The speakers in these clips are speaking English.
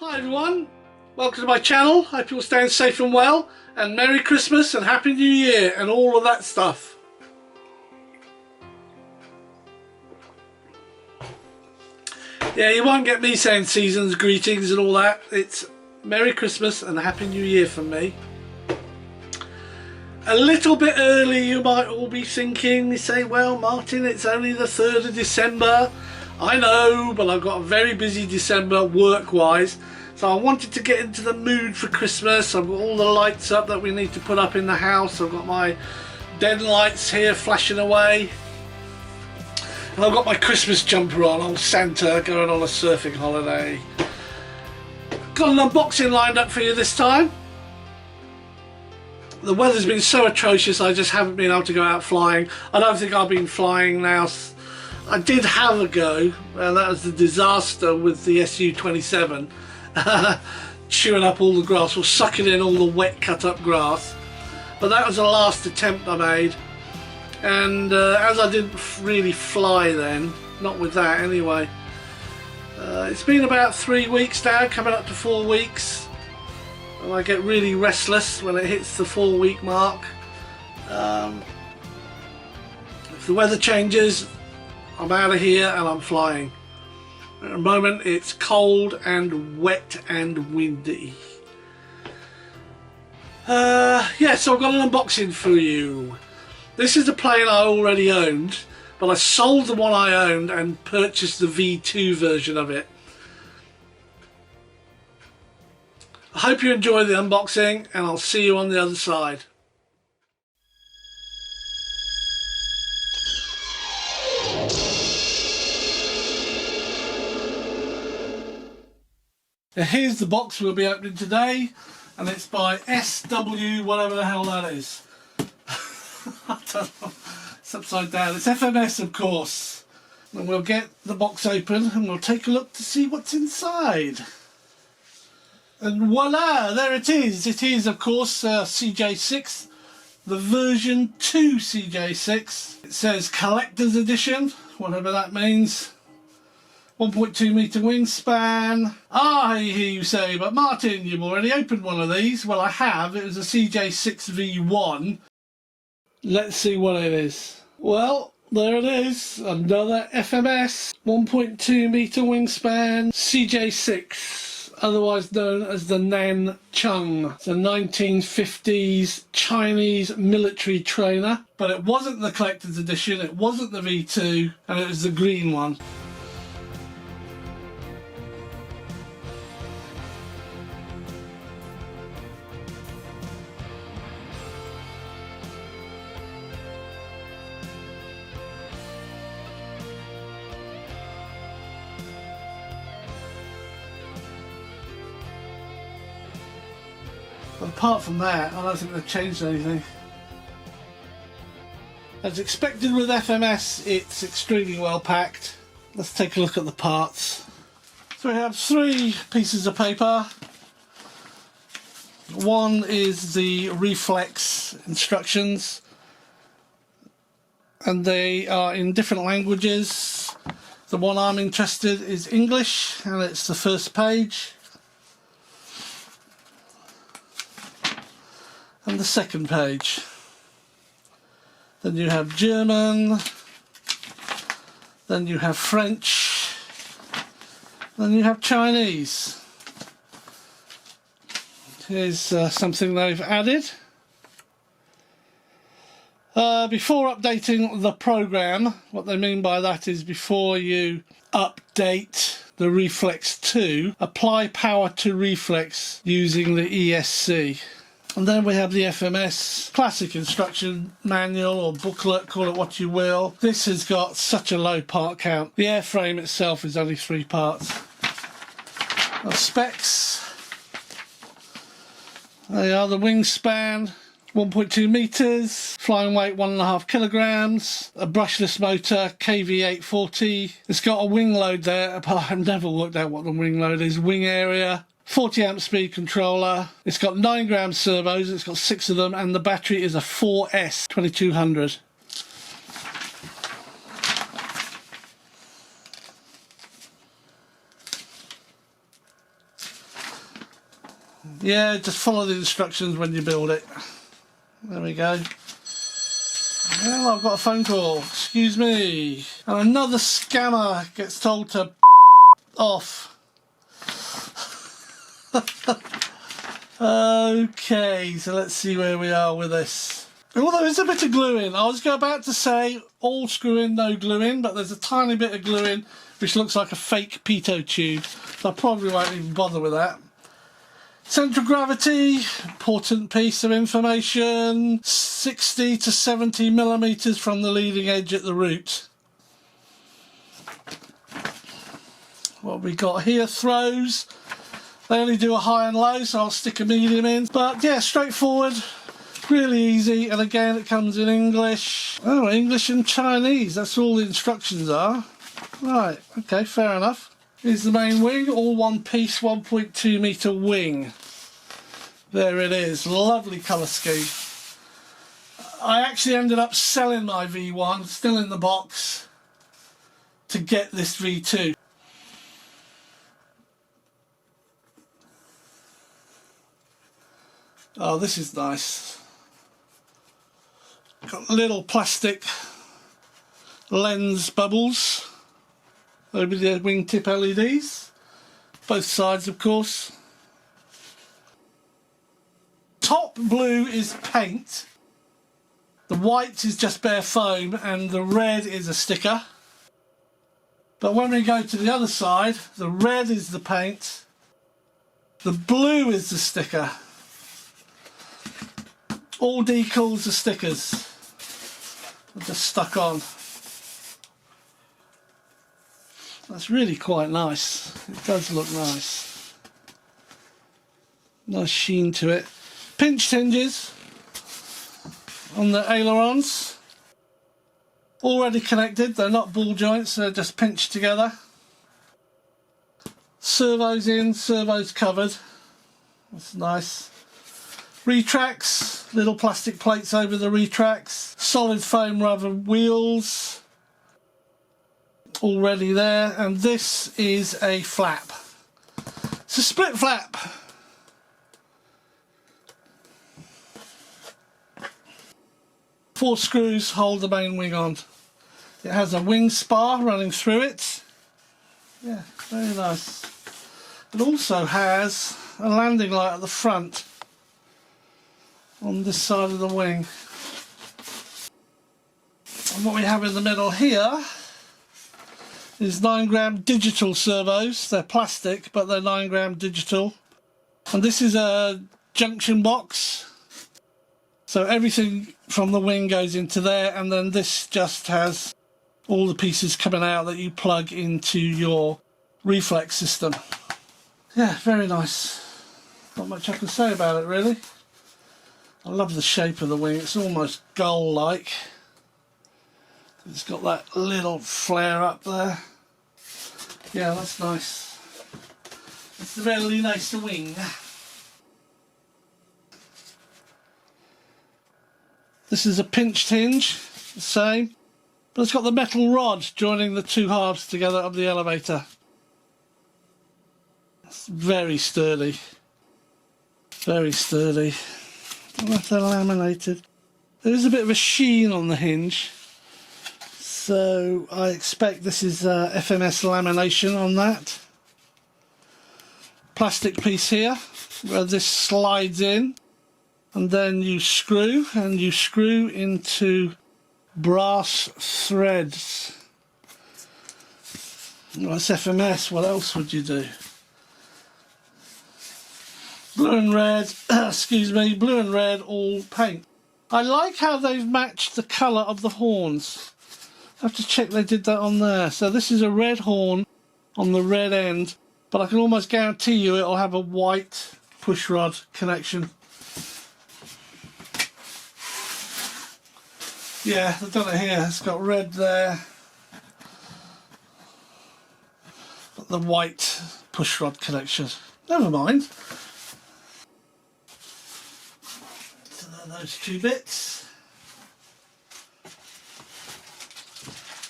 Hi everyone, welcome to my channel. Hope you're all staying safe and well, and Merry Christmas and Happy New Year and all of that stuff. Yeah, you won't get me saying season's greetings and all that. It's Merry Christmas and Happy New Year from me. A little bit early, you might all be thinking. You say, well Martin, it's only the 3rd of December. I know, but I've got a very busy December work-wise. So I wanted to get into the mood for Christmas. I've got all the lights up that we need to put up in the house. I've got my den lights here flashing away. And I've got my Christmas jumper on, old Santa, going on a surfing holiday. Got an unboxing lined up for you this time. The weather's been so atrocious, I just haven't been able to go out flying. I don't think I've been flying now. I did have a go, and that was the disaster with the Su-27. Chewing up all the grass, or sucking in all the wet cut up grass. But that was the last attempt I made. And as I didn't really fly then, not with that anyway. It's been about 3 weeks now, coming up to 4 weeks. And I get really restless when it hits the 4-week mark. If the weather changes, I'm out of here and I'm flying. At the moment it's cold and wet and windy. Yeah, so I've got an unboxing for you. This is a plane I already owned, but I sold the one I owned and purchased the V2 version of it. I hope you enjoy the unboxing, and I'll see you on the other side. Now here's the box we'll be opening today, and it's by SW whatever the hell that is. I don't know. It's upside down. It's FMS, of course. And we'll get the box open and we'll take a look to see what's inside. And voila, there it is. It is, of course, CJ-6, the version 2 CJ-6. It says Collector's Edition, whatever that means. 1.2 metre wingspan. I hear you say, but Martin, you've already opened one of these. Well, I have. It was a CJ-6 V1. Let's see what it is. Well, there it is. Another FMS 1.2 metre wingspan CJ-6, otherwise known as the Nan Chung. It's a 1950s Chinese military trainer, but it wasn't the collector's edition, it wasn't the V2, and it was the green one. But apart from that, I don't think they've changed anything. As expected with FMS, it's extremely well packed. Let's take a look at the parts. So we have 3 pieces of paper. One is the reflex instructions, and they are in different languages. The one I'm interested in is English, and it's the first page. And the second page. Then you have German, then you have French, then you have Chinese. Here's something they've added. Before updating the program, what they mean by that is before you update the Reflex 2, apply power to Reflex using the ESC. And then we have the FMS classic instruction manual or booklet, call it what you will. This has got such a low part count. The airframe itself is only 3 parts. The specs. They are the wingspan, 1.2 metres, flying weight 1.5 kilograms, a brushless motor, KV840. It's got a wing load there, I've never worked out what the wing load is. Wing area. 40 amp speed controller. It's got 9 gram servos, it's got 6 of them, and the battery is a 4S 2200. Yeah, just follow the instructions when you build it. There we go. Well, I've got a phone call. Excuse me. And another scammer gets told to off. Okay, so let's see where we are with this. Oh, there is a bit of glue in. I was about to say all screw in, no glue in, but there's a tiny bit of glue in which looks like a fake pitot tube. So I probably won't even bother with that. Central gravity, important piece of information, 60 to 70 millimeters from the leading edge at the root. What we got here, throws. They only do a high and low, so I'll stick a medium in. But yeah, straightforward, really easy, and again it comes in English. Oh, English and Chinese, that's all the instructions are. Right, okay, fair enough. Here's the main wing, all one piece, 1.2 metre wing. There it is, lovely colour scheme. I actually ended up selling my V1, still in the box, to get this V2. Oh, this is nice. Got little plastic lens bubbles over the wingtip LEDs. Both sides, of course. Top blue is paint. The white is just bare foam and the red is a sticker. But when we go to the other side, the red is the paint. The blue is the sticker. All decals are stickers. They're just stuck on. That's really quite nice. It does look nice. Nice sheen to it. Pinched hinges on the ailerons. Already connected. They're not ball joints. They're just pinched together. Servos in, servos covered. That's nice. Retracts, little plastic plates over the retracts, solid foam rubber wheels already there, and this is a flap. It's a split flap. Four screws hold the main wing on. It has a wing spar running through it. Yeah, very nice. It also has a landing light at the front on this side of the wing. And what we have in the middle here is 9-gram digital servos. They're plastic, but they're 9-gram digital. And this is a junction box. So everything from the wing goes into there, and then this just has all the pieces coming out that you plug into your reflex system. Yeah, very nice. Not much I can say about it, really. I love the shape of the wing. It's almost gull-like. It's got that little flare up there. Yeah, that's nice. It's a really nice wing. This is a pinched hinge, the same, but it's got the metal rod joining the two halves together of the elevator. It's very sturdy. Very sturdy. They're laminated. There is a bit of a sheen on the hinge, so I expect this is FMS lamination on that. Plastic piece here where this slides in, and then you screw, and you screw into brass threads. Well, it's FMS, what else would you do? Blue and red, excuse me, blue and red, all paint. I like how they've matched the colour of the horns. I have to check they did that on there. So this is a red horn on the red end, but I can almost guarantee you it'll have a white pushrod connection. Yeah, they've done it here. It's got red there. Got the white pushrod connection. Never mind. Those two bits.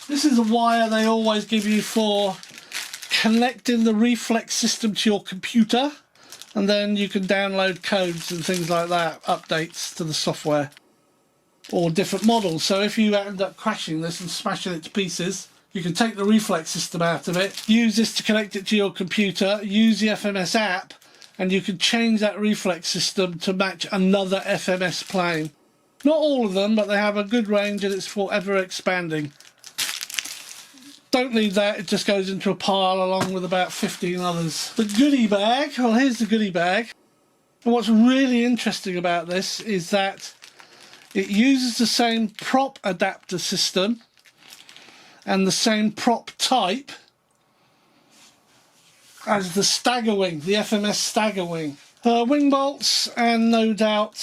This is a wire they always give you for connecting the reflex system to your computer and then you can download codes and things like that, updates to the software or different models. So if you end up crashing this and smashing it to pieces, you can take the reflex system out of it, use this to connect it to your computer, use the FMS app, and you can change that reflex system to match another FMS plane. Not all of them, but they have a good range and it's forever expanding. Don't need that, it just goes into a pile along with about 15 others. The goodie bag, well here's the goodie bag. And what's really interesting about this is that it uses the same prop adapter system and the same prop type as the stagger wing, the FMS stagger wing. Wing bolts and no doubt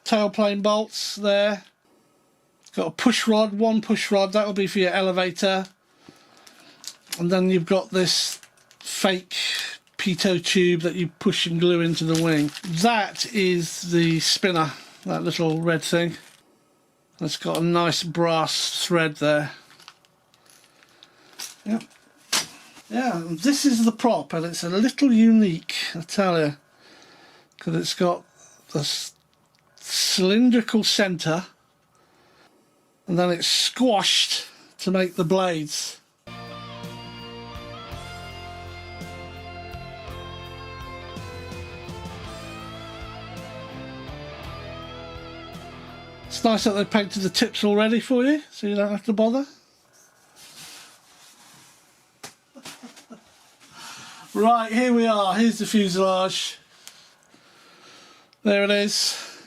tailplane bolts there. It's got a push rod, one push rod, that will be for your elevator. And then you've got this fake pitot tube that you push and glue into the wing. That is the spinner, that little red thing. It's got a nice brass thread there. Yep. Yeah, this is the prop, and it's a little unique, I tell you, because it's got the cylindrical centre and then it's squashed to make the blades. It's nice that they've painted the tips already for you, so you don't have to bother. Right, here we are. Here's the fuselage. There it is.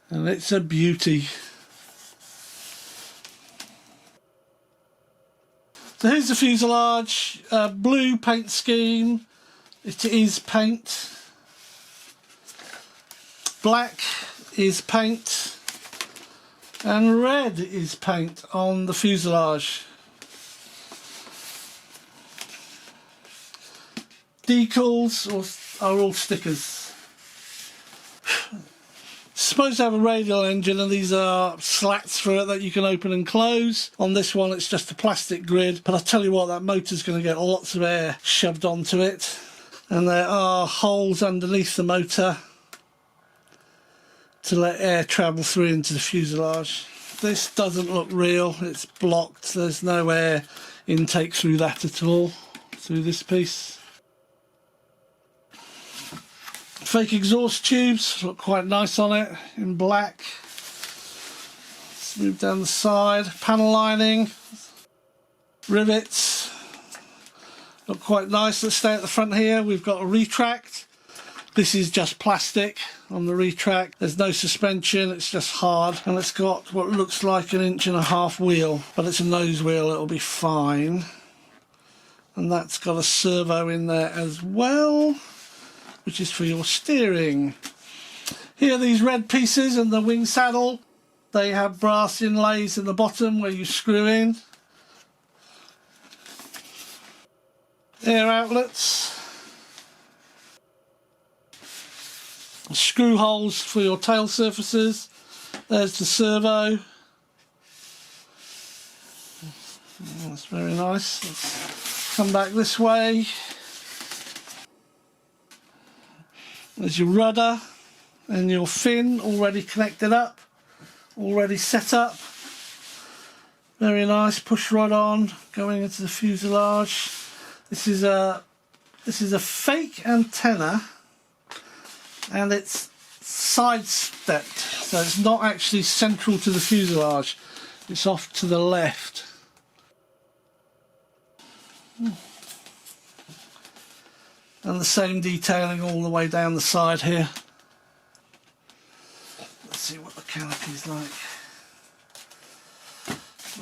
And it's a beauty. So here's the fuselage. Blue paint scheme. It is paint. Black is paint. And red is paint on the fuselage. Decals are all stickers. It's supposed to have a radial engine, and these are slats for it that you can open and close. On this one it's just a plastic grid, but I tell you what, that motor's going to get lots of air shoved onto it. And there are holes underneath the motor to let air travel through into the fuselage. This doesn't look real, it's blocked, there's no air intake through that at all, through this piece. Fake exhaust tubes look quite nice on it, in black. Let's move down the side. Panel lining, rivets, look quite nice. Let's stay at the front here. We've got a retract. This is just plastic on the retract. There's no suspension, it's just hard. And it's got what looks like 1.5 inch wheel, but it's a nose wheel, it'll be fine. And that's got a servo in there as well, which is for your steering. Here are these red pieces and the wing saddle. They have brass inlays in the bottom where you screw in. Air outlets. Screw holes for your tail surfaces. There's the servo. That's very nice. Let's come back this way. There's your rudder and your fin already connected up, already set up. Very nice. Push rod on, going into the fuselage. This is a fake antenna, and it's sidestepped, so it's not actually central to the fuselage, it's off to the left. And the same detailing all the way down the side here. Let's see what the canopy's like.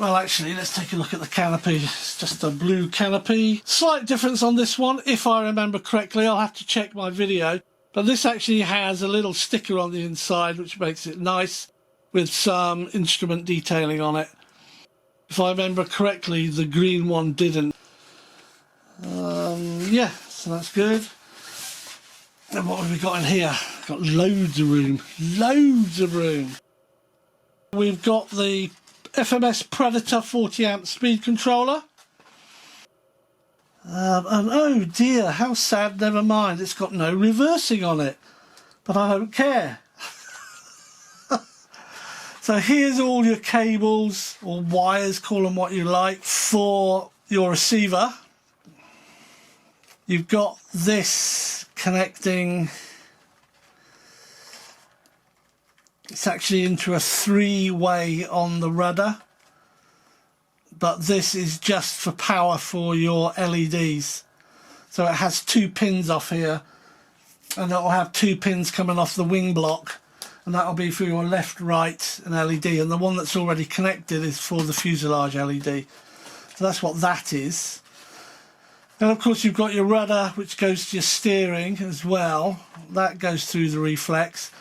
Well, actually, let's take a look at the canopy. It's just a blue canopy. Slight difference on this one, if I remember correctly. I'll have to check my video. But this actually has a little sticker on the inside, which makes it nice, with some instrument detailing on it. If I remember correctly, the green one didn't. Yeah, so that's good. And what have we got in here? Got loads of room. Loads of room. We've got the FMS Predator 40 amp speed controller. And oh dear, how sad, never mind, it's got no reversing on it. But I don't care. So here's all your cables, or wires, call them what you like, for your receiver. You've got this connecting, it's actually into a 3-way on the rudder, but this is just for power for your LEDs. So it has 2 pins off here, and it'll have 2 pins coming off the wing block, and that'll be for your left, right and LED, and the one that's already connected is for the fuselage LED. So that's what that is. And of course you've got your rudder, which goes to your steering as well. That goes through the reflex,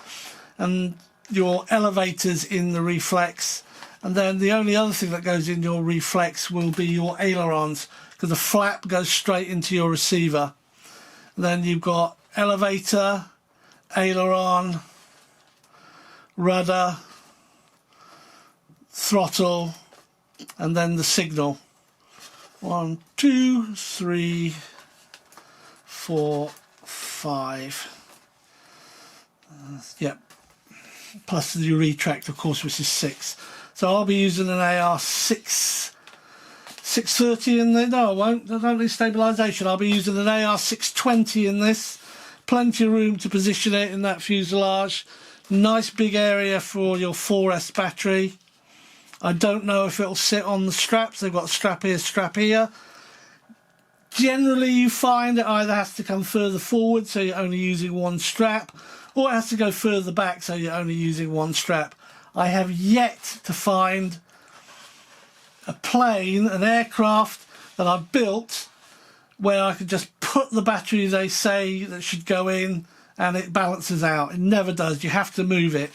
and your elevators in the reflex. And then the only other thing that goes in your reflex will be your ailerons, because the flap goes straight into your receiver. And then you've got elevator, aileron, rudder, throttle, and then the signal. 1, 2, 3, 4, 5. Yep. Plus the retract, of course, which is 6. So I'll be using an AR630 in there. No, I won't. I don't need stabilisation. I'll be using an AR620 in this. Plenty of room to position it in that fuselage. Nice big area for your 4S battery. I don't know if it'll sit on the straps. They've got strap here, strap here. Generally you find it either has to come further forward, so you're only using one strap, or it has to go further back, so you're only using one strap. I have yet to find a plane, an aircraft that I've built where I could just put the battery they say that should go in and it balances out. It never does. You have to move it.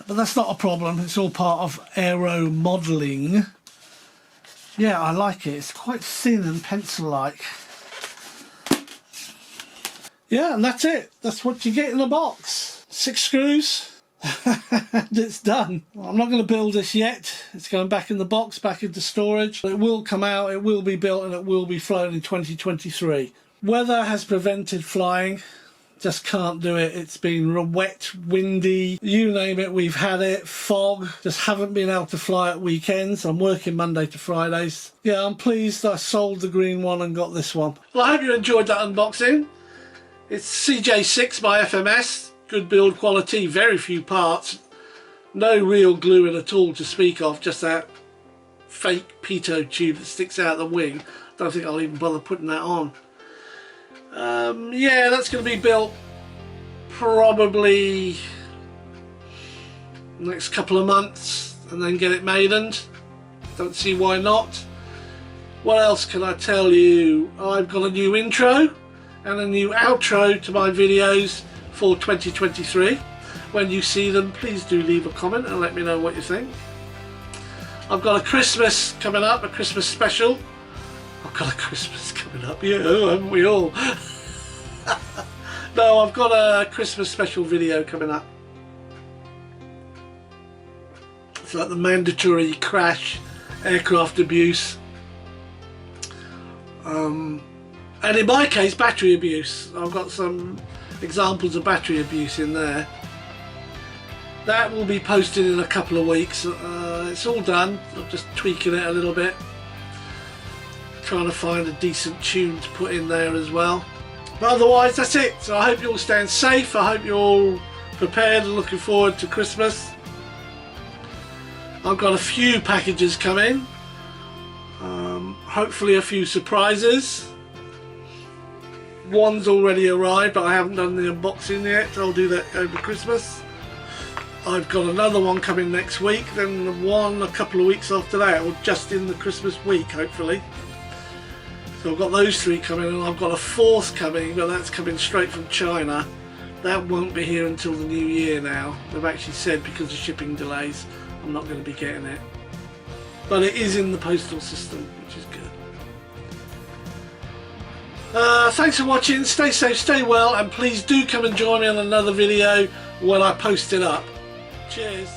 But that's not a problem. It's all part of aero modelling. Yeah, I like it. It's quite thin and pencil-like. Yeah, and that's it. That's what you get in a box. 6 screws. And it's done. Well, I'm not going to build this yet. It's going back in the box, back into storage. It will come out, it will be built, and it will be flown in 2023. Weather has prevented flying. Just can't do it. It's been wet, windy, you name it, we've had it. Fog. Just haven't been able to fly at weekends. I'm working Monday to Fridays. Yeah, I'm pleased I sold the green one and got this one. Well, I hope you enjoyed that unboxing. It's CJ-6 by FMS. Good build quality, very few parts. No real glue in at all to speak of, just that fake pitot tube that sticks out the wing. Don't think I'll even bother putting that on. Yeah, that's going to be built probably next couple of months and then get it maidened. Don't see why not. What else can I tell you? I've got a new intro and a new outro to my videos for 2023. When you see them, please do leave a comment and let me know what you think. I've got a Christmas coming up, a Christmas special. I've got a Christmas coming up, yeah, haven't we all? No, I've got a Christmas special video coming up. It's like the mandatory crash, aircraft abuse. And in my case, battery abuse. I've got some examples of battery abuse in there. That will be posted in a couple of weeks. It's all done. I'm just tweaking it a little bit. Trying to find a decent tune to put in there as well. But otherwise, that's it. So I hope you're all staying safe. I hope you're all prepared and looking forward to Christmas. I've got a few packages coming. Hopefully a few surprises. One's already arrived, but I haven't done the unboxing yet. So I'll do that over Christmas. I've got another one coming next week, then one a couple of weeks after that, or just in the Christmas week, hopefully. So I've got those 3 coming, and I've got a 4th coming, but that's coming straight from China. That won't be here until the new year now. They've actually said because of shipping delays, I'm not going to be getting it. But it is in the postal system, which is good. Thanks for watching, stay safe, stay well, and please do come and join me on another video when I post it up. Cheers.